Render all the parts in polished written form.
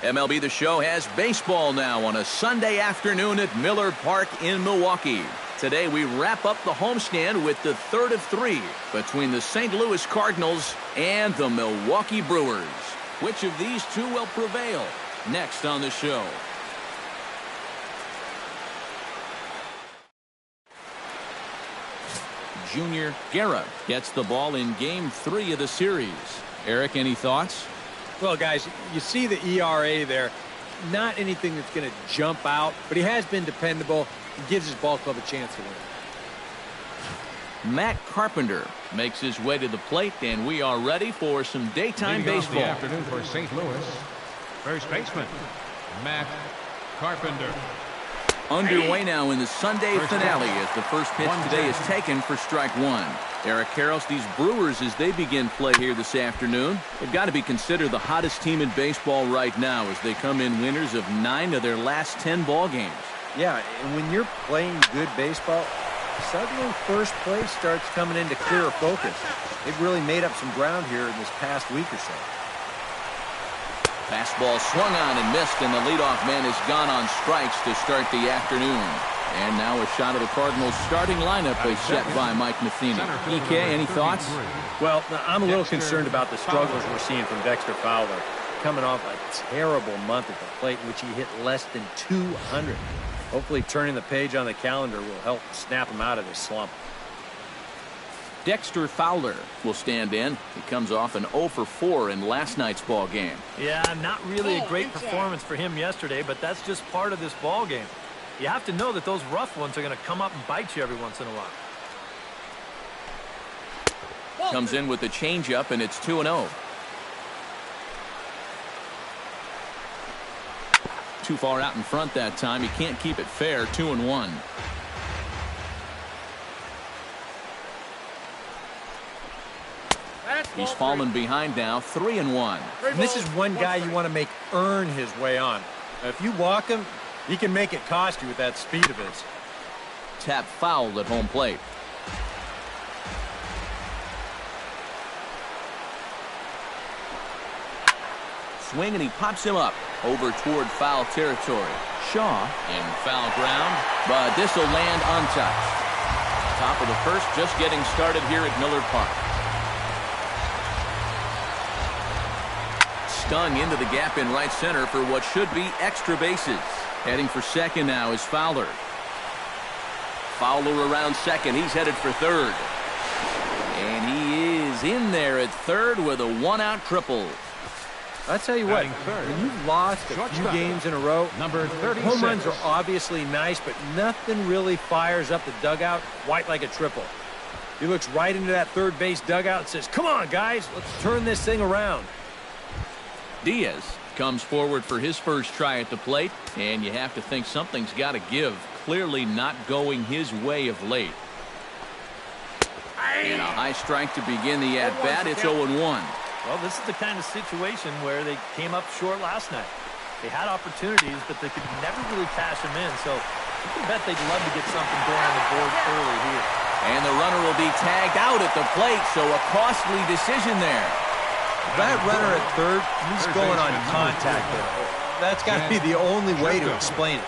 MLB The Show has baseball now on a Sunday afternoon at Miller Park in Milwaukee. Today we wrap up the homestand with the third of three between the St. Louis Cardinals and the Milwaukee Brewers. Which of these two will prevail? Next on the show. Junior Guerra gets the ball in Game 3 of the series. Eric, any thoughts? Well, guys, you see the ERA there. Not anything that's going to jump out, but he has been dependable. He gives his ball club a chance to win. Matt Carpenter makes his way to the plate, and we are ready for some daytime baseball. The afternoon for St. Louis. First baseman, Matt Carpenter. Underway now in the Sunday finale as the first pitch today is taken for strike one. Eric Karros, these Brewers, as they begin play here this afternoon, they've got to be considered the hottest team in baseball right now as they come in winners of 9 of their last 10 ball games. Yeah, and when you're playing good baseball, suddenly first place starts coming into clearer focus. They've really made up some ground here in this past week or so. Fastball swung on and missed, and the leadoff man has gone on strikes to start the afternoon. And now a shot of the Cardinals starting lineup is set by Mike Matheny. EK, any thoughts? Well, I'm a little concerned about the struggles we're seeing from Dexter Fowler. Coming off a terrible month at the plate in which he hit less than 200. Hopefully turning the page on the calendar will help snap him out of this slump. Dexter Fowler will stand in. He comes off an 0 for 4 in last night's ball game. Yeah, not really a great performance for him yesterday, but that's just part of this ball game. You have to know that those rough ones are going to come up and bite you every once in a while. Comes in with the changeup, and it's 2-0. Too far out in front that time. He can't keep it fair. 2-1. He's fallen behind now. 3-1. And this is one guy you want to make earn his way on. If you walk him, he can make it cost you with that speed of his. Tap fouled at home plate. Swing, and he pops him up over toward foul territory. Shaw in foul ground, but this will land untouched. Top of the first, just getting started here at Miller Park. Stung into the gap in right center for what should be extra bases. Heading for second now is Fowler. Fowler around second. He's headed for third. And he is in there at third with a one-out triple. I tell you what, when you've lost a few games in a row, number 36. Home runs are obviously nice, but nothing really fires up the dugout quite like a triple. He looks right into that third base dugout and says, "Come on, guys, let's turn this thing around." Diaz comes forward for his first try at the plate, and you have to think something's got to give. Clearly not going his way of late. And a high strike to begin the at-bat. It's 0-1. Well, this is the kind of situation where they came up short last night. They had opportunities, but they could never really cash them in. So you can bet they'd love to get something going on the board early here. And the runner will be tagged out at the plate, so a costly decision there. That runner at third, he's going on contact there. That's got to be the only way to explain it.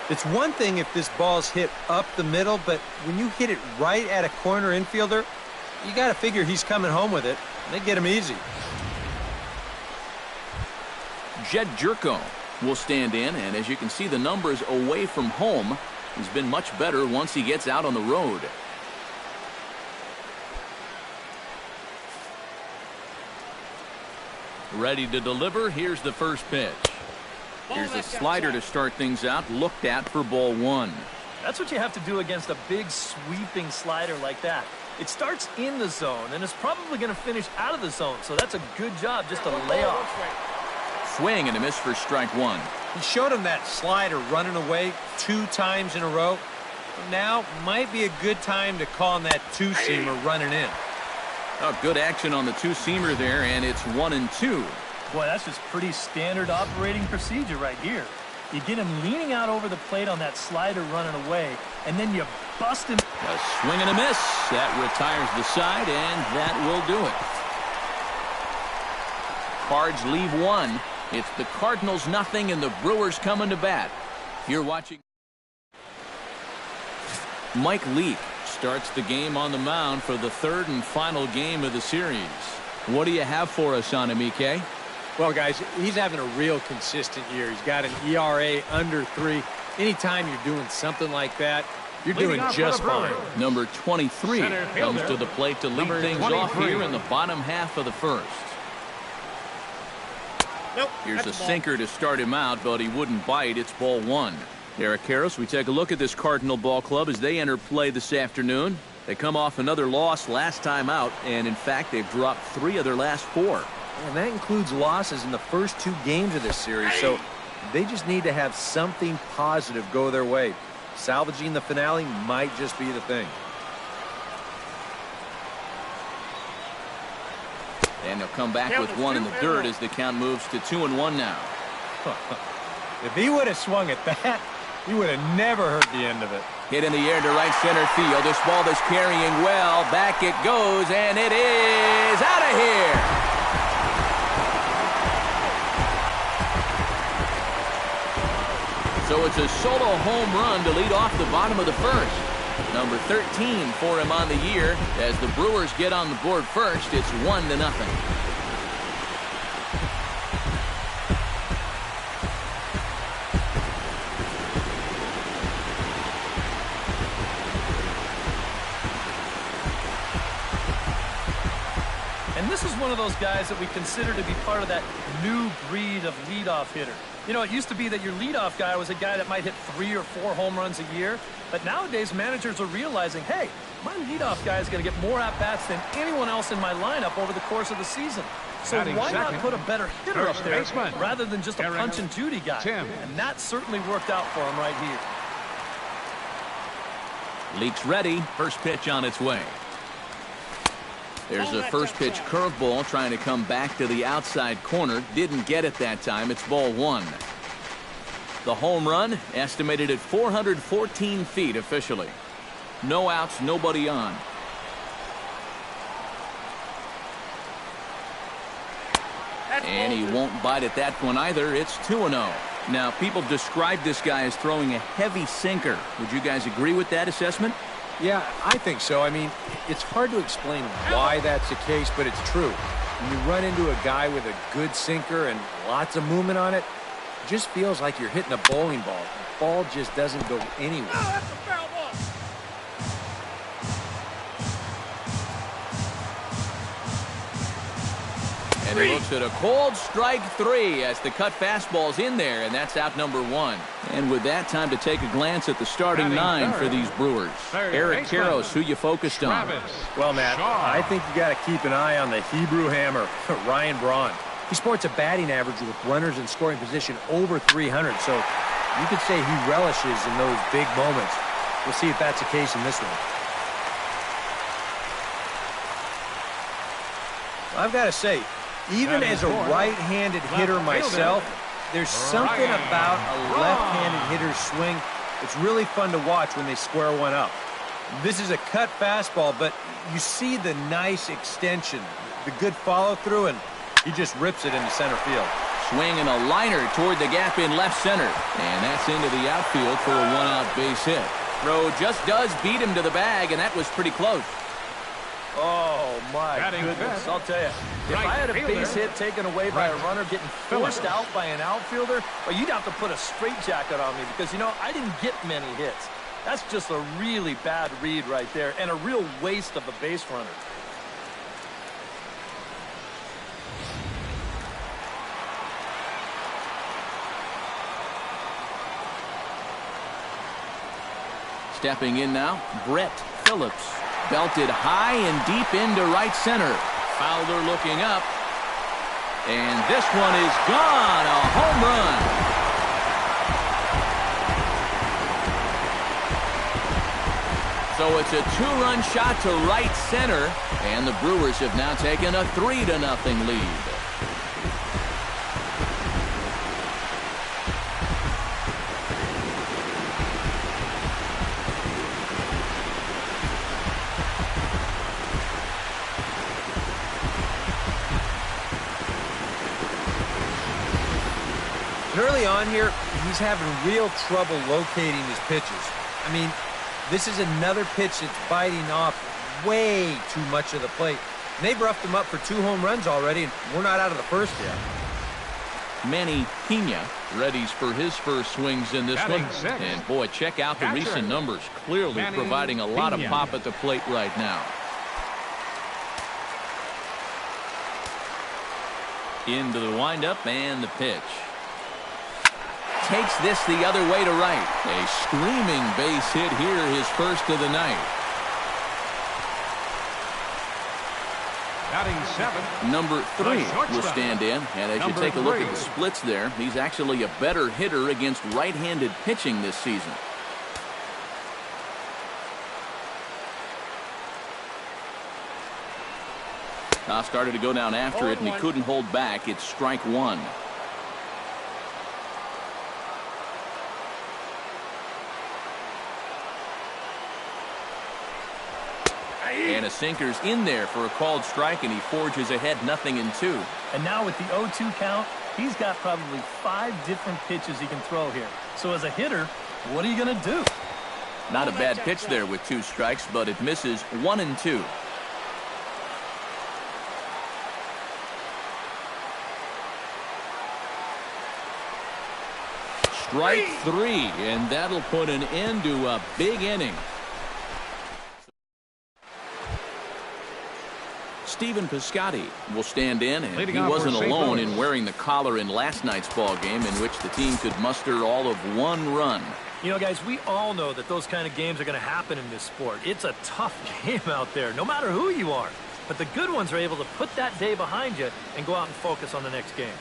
It's one thing if this ball's hit up the middle, but when you hit it right at a corner infielder, you got to figure he's coming home with it. They get him easy. Jed Jerko will stand in, and as you can see, the numbers away from home has been much better once he gets out on the road. Ready to deliver. Here's the first pitch. Here's a slider to start things out. Looked at for ball one. That's what you have to do against a big sweeping slider like that. It starts in the zone, and it's probably going to finish out of the zone. So that's a good job just to lay off. Swing and a miss for strike one. He showed him that slider running away 2 times in a row. Now might be a good time to call him that two-seamer running in. Oh, good action on the two-seamer there, and it's 1-2. Boy, that's just pretty standard operating procedure right here. You get him leaning out over the plate on that slider running away, and then you bust him. A swing and a miss. That retires the side, and that will do it. Cards leave one. It's the Cardinals nothing and the Brewers coming to bat. You're watching. Mike Leake starts the game on the mound for the third and final game of the series. What do you have for us on him, EK? Well, guys, he's having a real consistent year. He's got an ERA under 3. Anytime you're doing something like that, you're doing just fine. Number 23 comes to the plate to lead things off here in the bottom half of the first. Nope, here's a sinker to start him out, but he wouldn't bite. It's ball 1. Eric Karros, we take a look at this Cardinal ball club as they enter play this afternoon. They come off another loss last time out, and in fact, they've dropped 3 of their last 4. And that includes losses in the first 2 games of this series, so they just need to have something positive go their way. Salvaging the finale might just be the thing. And they'll come back with 1 in the dirt as the count moves to 2-1 now. If he would have swung at that, he would have never heard the end of it. Hit in the air to right center field. This ball is carrying well. Back it goes, and it is out of here. So it's a solo home run to lead off the bottom of the first. Number 13 for him on the year. As the Brewers get on the board first, it's 1-0. And this is one of those guys that we consider to be part of that new breed of leadoff hitter. You know, it used to be that your leadoff guy was a guy that might hit 3 or 4 home runs a year. But nowadays, managers are realizing, hey, my leadoff guy is going to get more at-bats than anyone else in my lineup over the course of the season. So why not put a better hitter up there rather than just a punch-and-Judy guy? And that certainly worked out for him right here. Leaks ready. First pitch on its way. There's a first pitch curveball trying to come back to the outside corner. Didn't get it that time. It's ball 1. The home run estimated at 414 feet officially. No outs, nobody on. And he won't bite at that one either. It's 2-0. Now, people describe this guy as throwing a heavy sinker. Would you guys agree with that assessment? Yeah, I think so. I mean, it's hard to explain why that's the case, but it's true. When you run into a guy with a good sinker and lots of movement on it, it just feels like you're hitting a bowling ball. The ball just doesn't go anywhere. Oh, that's a foul ball. And he looks at a cold strike 3 as the cut fastball's in there, and that's out number 1. And with that, time to take a glance at the starting 9 for these Brewers. Eric Karros, who you focused on? Well, Matt, I think you got to keep an eye on the Hebrew Hammer, Ryan Braun. He sports a batting average with runners in scoring position over 300, so you could say he relishes in those big moments. We'll see if that's the case in this one. I've got to say, even as a right-handed hitter myself, there's something about a left-handed hitter's swing that's really fun to watch when they square one up. This is a cut fastball, but you see the nice extension, the good follow-through, and he just rips it into center field. Swinging a liner toward the gap in left center. And that's into the outfield for a 1-out base hit. Throw just does beat him to the bag, and that was pretty close. Oh, my goodness. I'll tell you, if I had a base hit taken away by a runner getting forced out by an outfielder, well, you'd have to put a straitjacket on me because, you know, I didn't get many hits. That's just a really bad read right there and a real waste of a base runner. Stepping in now, Brett Phillips. Belted high and deep into right center. Fowler looking up. And this one is gone. A home run. So it's a 2-run shot to right center. And the Brewers have now taken a 3-0 lead. And early on here, he's having real trouble locating his pitches. I mean, this is another pitch that's biting off way too much of the plate. And they've roughed him up for 2 home runs already, and we're not out of the first yet. Manny Pena readies for his first swings in this one. And boy, check out the recent numbers. Clearly providing a lot of pop at the plate right now. Into the windup and the pitch. Takes this the other way to right. A screaming base hit here, his first of the night. Batting 7. Number 3 will stand in, and as you take a look at the splits there, he's actually a better hitter against right-handed pitching this season. Started to go down after it, and he couldn't hold back. It's strike 1. And a sinker's in there for a called strike, and he forges ahead 0-2. And now with the 0-2 count, he's got probably 5 different pitches he can throw here. So as a hitter, what are you going to do? Not a bad pitch there with 2 strikes, but it misses 1-2. Strike 3, and that'll put an end to a big inning. Stephen Piscotty will stand in, and he wasn't alone in wearing the collar in last night's ball game, in which the team could muster all of 1 run. You know, guys, we all know that those kind of games are going to happen in this sport. It's a tough game out there, no matter who you are. But the good ones are able to put that day behind you and go out and focus on the next game.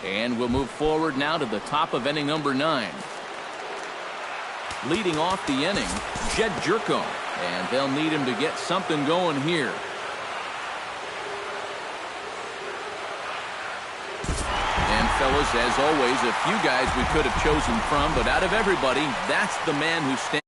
And we'll move forward now to the top of inning number 9. Leading off the inning, Jed Jerko. And they'll need him to get something going here. And fellas, as always, a few guys we could have chosen from, but out of everybody, that's the man who stands.